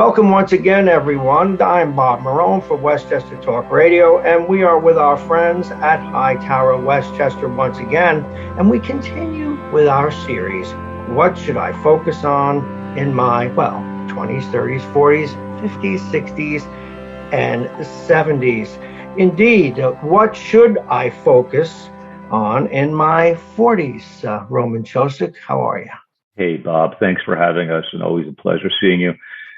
Welcome once again, everyone. I'm Bob Marone for Westchester Talk Radio, and we are with our friends at Hightower Westchester once again, and we continue with our series, What Should I Focus On in My, 20s, 30s, 40s, 50s, 60s, and 70s. Indeed, what should I focus on in my 40s? Roman Ciosek, how are you? Hey, Bob. Thanks for having us, and always a pleasure seeing you.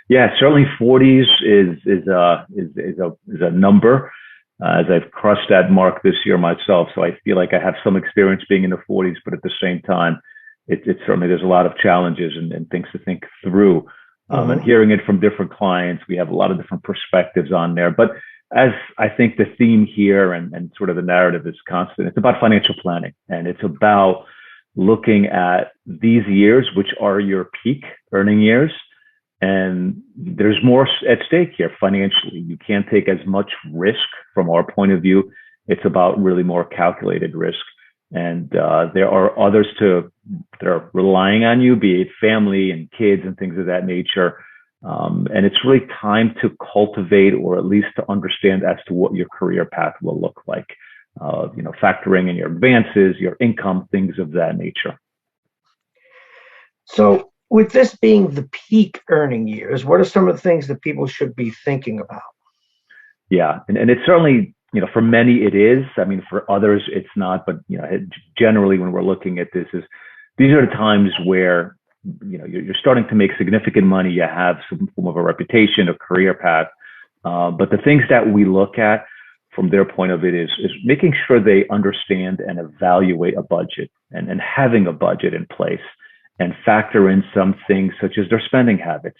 Yeah, certainly 40s is a number, as I've crushed that mark this year myself. So I feel like I have some experience being in the 40s, but at the same time, it's certainly, there's a lot of challenges and things to think through. And hearing it from different clients, we have a lot of different perspectives on there. But as I think the theme here and sort of the narrative is constant, it's about financial planning, and it's about looking at these years, which are your peak earning years. And there's more at stake here financially. You can't take as much risk from our point of view. It's about really more calculated risk. And there are others that are relying on you, be it family and kids and things of that nature. And it's really time to cultivate, or at least to understand as to what your career path will look like. Factoring in your advances, your income, things of that nature. So, with this being the peak earning years, what are some of the things that people should be thinking about? Yeah, and it's certainly, for many it is. I mean, for others it's not. But generally, when we're looking at this, these are the times where you're starting to make significant money. You have some form of a reputation, a career path. But the things that we look at from their point of it is making sure they understand and evaluate a budget and having a budget in place, and factor in some things such as their spending habits.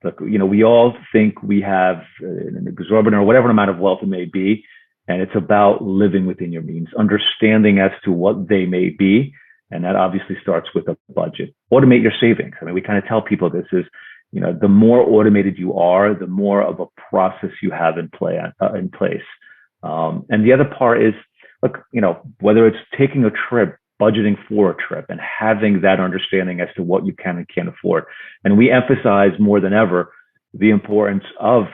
Look, we all think we have an exorbitant or whatever amount of wealth it may be, and it's about living within your means, understanding as to what they may be, and that obviously starts with a budget. Automate your savings. I mean, we kind of tell people this is, the more automated you are, the more of a process you have in place. And the other part is, look, whether it's taking a trip, budgeting for a trip, and having that understanding as to what you can and can't afford. And we emphasize more than ever the importance of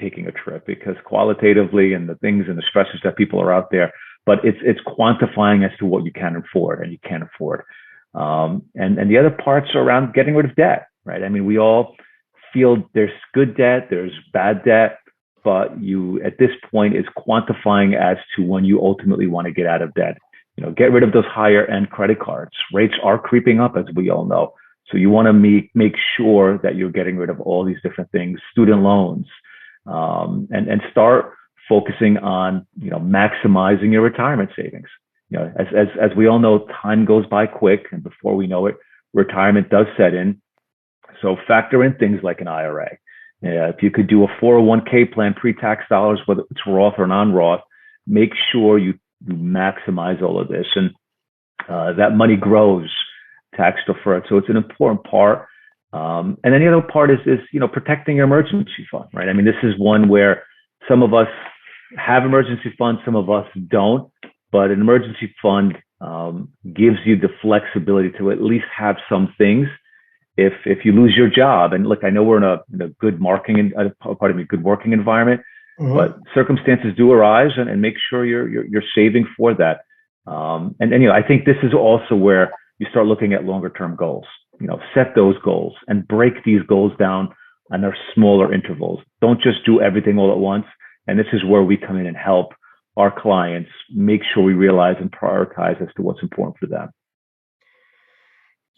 taking a trip, because qualitatively and the things and the stresses that people are out there, but it's quantifying as to what you can afford and you can't afford. And the other parts are around getting rid of debt, right? I mean, we all feel there's good debt, there's bad debt, but you, at this point, is quantifying as to when you ultimately want to get out of debt. Get rid of those higher end credit cards. Rates are creeping up, as we all know. So you want to make sure that you're getting rid of all these different things, student loans, and start focusing on, maximizing your retirement savings. As we all know, time goes by quick, and before we know it, retirement does set in. So factor in things like an IRA. If you could do a 401k plan, pre-tax dollars, whether it's Roth or non-Roth, make sure you maximize all of this, and that money grows tax deferred. So it's an important part. And then the other part is protecting your emergency fund, right? I mean, this is one where some of us have emergency funds, some of us don't, but an emergency fund gives you the flexibility to at least have some things if you lose your job. And look, I know we're in a good good working environment. Mm-hmm. But circumstances do arise, and make sure you're saving for that. And I think this is also where you start looking at longer term goals. Set those goals and break these goals down on their smaller intervals. Don't just do everything all at once. And this is where we come in and help our clients make sure we realize and prioritize as to what's important for them.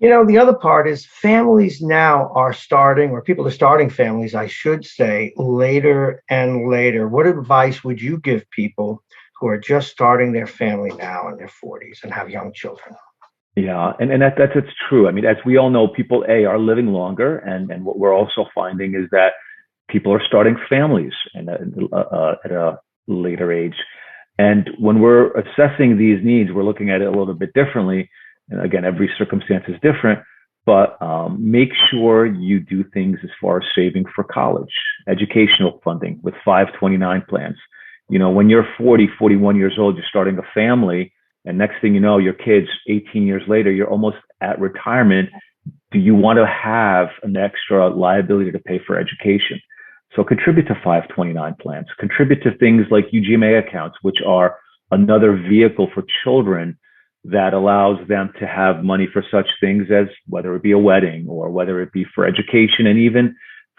The other part is families now are starting, or people are starting families, I should say, later and later. What advice would you give people who are just starting their family now in their 40s and have young children? Yeah, and that's true. I mean, as we all know, people are living longer, and what we're also finding is that people are starting families at a later age. And when we're assessing these needs, we're looking at it a little bit differently. And again, every circumstance is different, but make sure you do things as far as saving for college, educational funding with 529 plans. When you're 40, 41 years old, you're starting a family, and next thing you know, your kids, 18 years later, you're almost at retirement. do you want to have an extra liability to pay for education? So contribute to 529 plans, contribute to things like UGMA accounts, which are another vehicle for children that allows them to have money for such things as whether it be a wedding or whether it be for education and even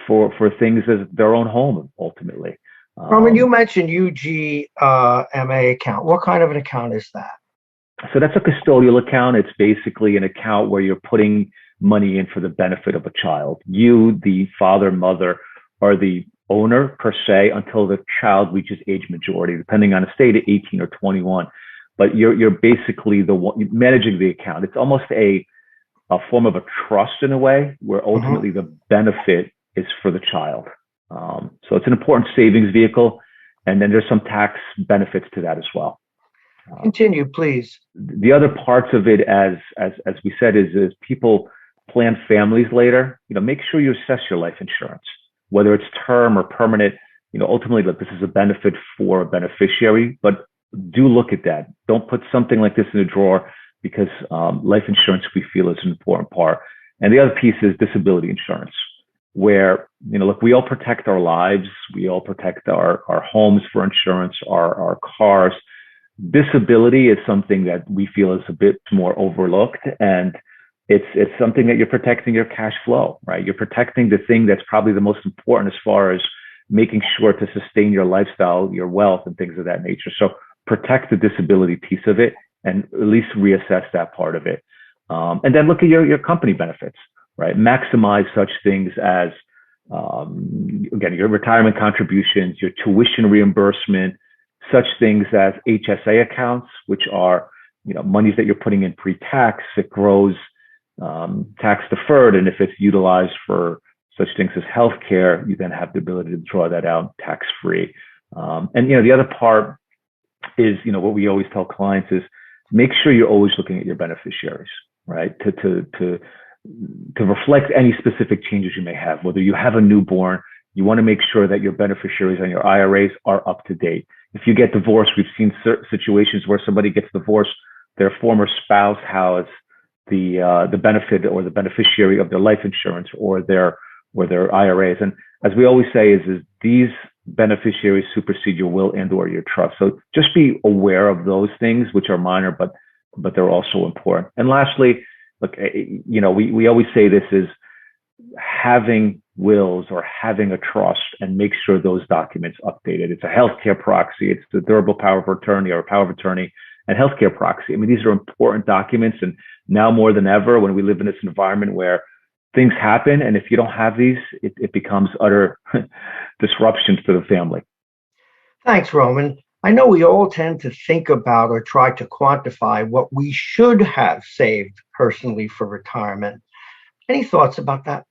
for things as their own home ultimately. Roman, you mentioned UGMA account. What kind of an account is that? So that's a custodial account. It's basically an account where you're putting money in for the benefit of a child. You, the father, mother, are the owner per se until the child reaches age majority, depending on the state, 18 or 21. But you're basically the one managing the account. It's almost a form of a trust in a way, where ultimately the benefit is for the child. So it's an important savings vehicle, and then there's some tax benefits to that as well. Continue, please. The other parts of it, as we said, is people plan families later. Make sure you assess your life insurance, whether it's term or permanent. Ultimately, look, this is a benefit for a beneficiary, but do look at that. Don't put something like this in a drawer, because life insurance, we feel, is an important part. And the other piece is disability insurance, where, look, we all protect our lives. We all protect our homes for insurance, our cars. Disability is something that we feel is a bit more overlooked, and it's something that you're protecting your cash flow, right? You're protecting the thing that's probably the most important as far as making sure to sustain your lifestyle, your wealth, and things of that nature. So protect the disability piece of it, and at least reassess that part of it. And then look at your company benefits, right? Maximize such things as, again, your retirement contributions, your tuition reimbursement, such things as HSA accounts, which are, monies that you're putting in pre-tax. It grows tax deferred, and if it's utilized for such things as healthcare, you then have the ability to draw that out tax free. And the other part is, what we always tell clients is make sure you're always looking at your beneficiaries, right? To reflect any specific changes you may have. Whether you have a newborn, you want to make sure that your beneficiaries on your IRAs are up to date. If you get divorced, we've seen certain situations where somebody gets divorced, their former spouse has the benefit or the beneficiary of their life insurance or their IRAs. And as we always say, is these beneficiaries supersede your will and or your trust. So just be aware of those things, which are minor, but they're also important. And lastly, look, we always say this is having wills or having a trust, and make sure those documents updated. It's a healthcare proxy. It's the durable power of attorney or a power of attorney and healthcare proxy. I mean, these are important documents. And now more than ever, when we live in this environment where things happen, and if you don't have these, it becomes utter disruptions to the family. Thanks, Roman. I know we all tend to think about or try to quantify what we should have saved personally for retirement. Any thoughts about that?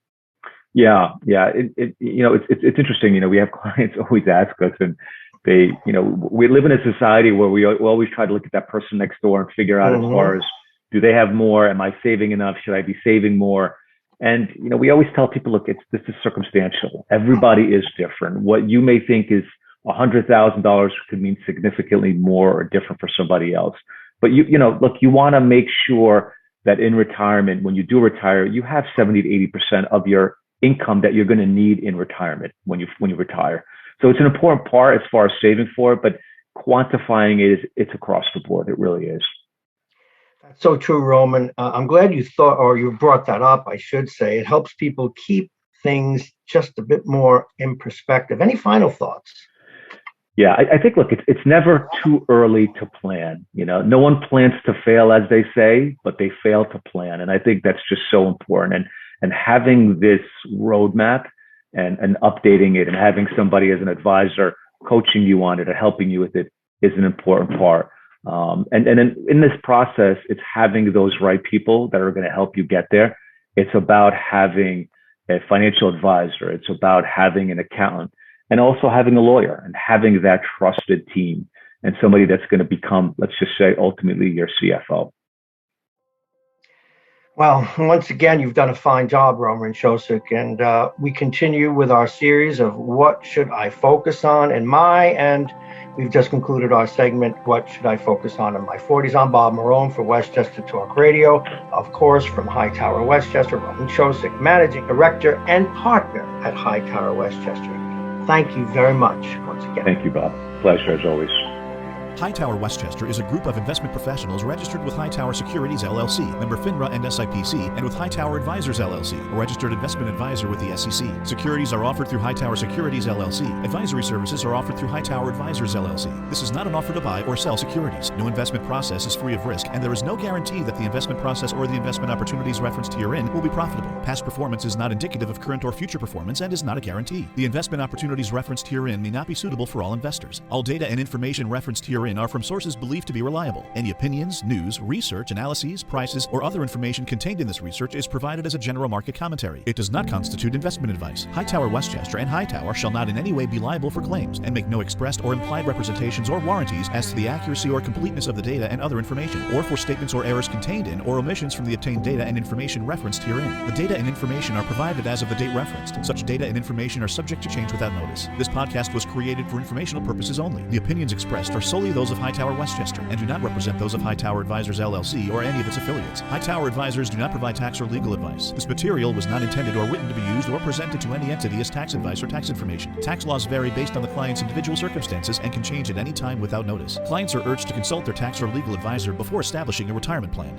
Yeah. It's interesting. We have clients always ask us, and they, we live in a society where we always try to look at that person next door and figure out as far as, do they have more? Am I saving enough? Should I be saving more? And, we always tell people, look, this is circumstantial. Everybody is different. What you may think is $100,000 could mean significantly more or different for somebody else. But look, you want to make sure that in retirement, when you do retire, you have 70 to 80% of your income that you're going to need in retirement when you retire. So it's an important part as far as saving for it, but quantifying it it's across the board. It really is. That's so true, Roman. I'm glad you thought, or you brought that up, I should say. It helps people keep things just a bit more in perspective. Any final thoughts? Yeah, I think, look, it's never too early to plan. No one plans to fail, as they say, but they fail to plan. And I think that's just so important. And having this roadmap and updating it and having somebody as an advisor coaching you on it or helping you with it is an important part. And in this process, it's having those right people that are going to help you get there. It's about having a financial advisor. It's about having an accountant, and also having a lawyer, and having that trusted team and somebody that's going to become, let's just say, ultimately your CFO. Well, once again, you've done a fine job, Roman Ciosek, and we continue with our series of what should I focus on in my and We've just concluded our segment, What Should I Focus On in My 40s? I'm Bob Marone for Westchester Talk Radio. Of course, from Hightower Westchester, Roman Ciosek, Managing Director and Partner at Hightower Westchester. Thank you very much once again. Thank you, Bob. Pleasure as always. HighTower Westchester is a group of investment professionals registered with HighTower Securities, LLC, member FINRA and SIPC, and with HighTower Advisors, LLC, a registered investment advisor with the SEC. Securities are offered through HighTower Securities, LLC. Advisory services are offered through HighTower Advisors, LLC. This is not an offer to buy or sell securities. No investment process is free of risk, and there is no guarantee that the investment process or the investment opportunities referenced herein will be profitable. Past performance is not indicative of current or future performance and is not a guarantee. The investment opportunities referenced herein may not be suitable for all investors. All data and information referenced herein are from sources believed to be reliable. Any opinions, news, research, analyses, prices, or other information contained in this research is provided as a general market commentary. It does not constitute investment advice. Hightower Westchester and Hightower shall not in any way be liable for claims and make no expressed or implied representations or warranties as to the accuracy or completeness of the data and other information, or for statements or errors contained in or omissions from the obtained data and information referenced herein. The data and information are provided as of the date referenced. Such data and information are subject to change without notice. This podcast was created for informational purposes only. The opinions expressed are solely those of Hightower Westchester and do not represent those of HighTower Advisors, LLC, or any of its affiliates. HighTower Advisors do not provide tax or legal advice. This material was not intended or written to be used or presented to any entity as tax advice or tax information. Tax laws vary based on the client's individual circumstances and can change at any time without notice. Clients are urged to consult their tax or legal advisor before establishing a retirement plan.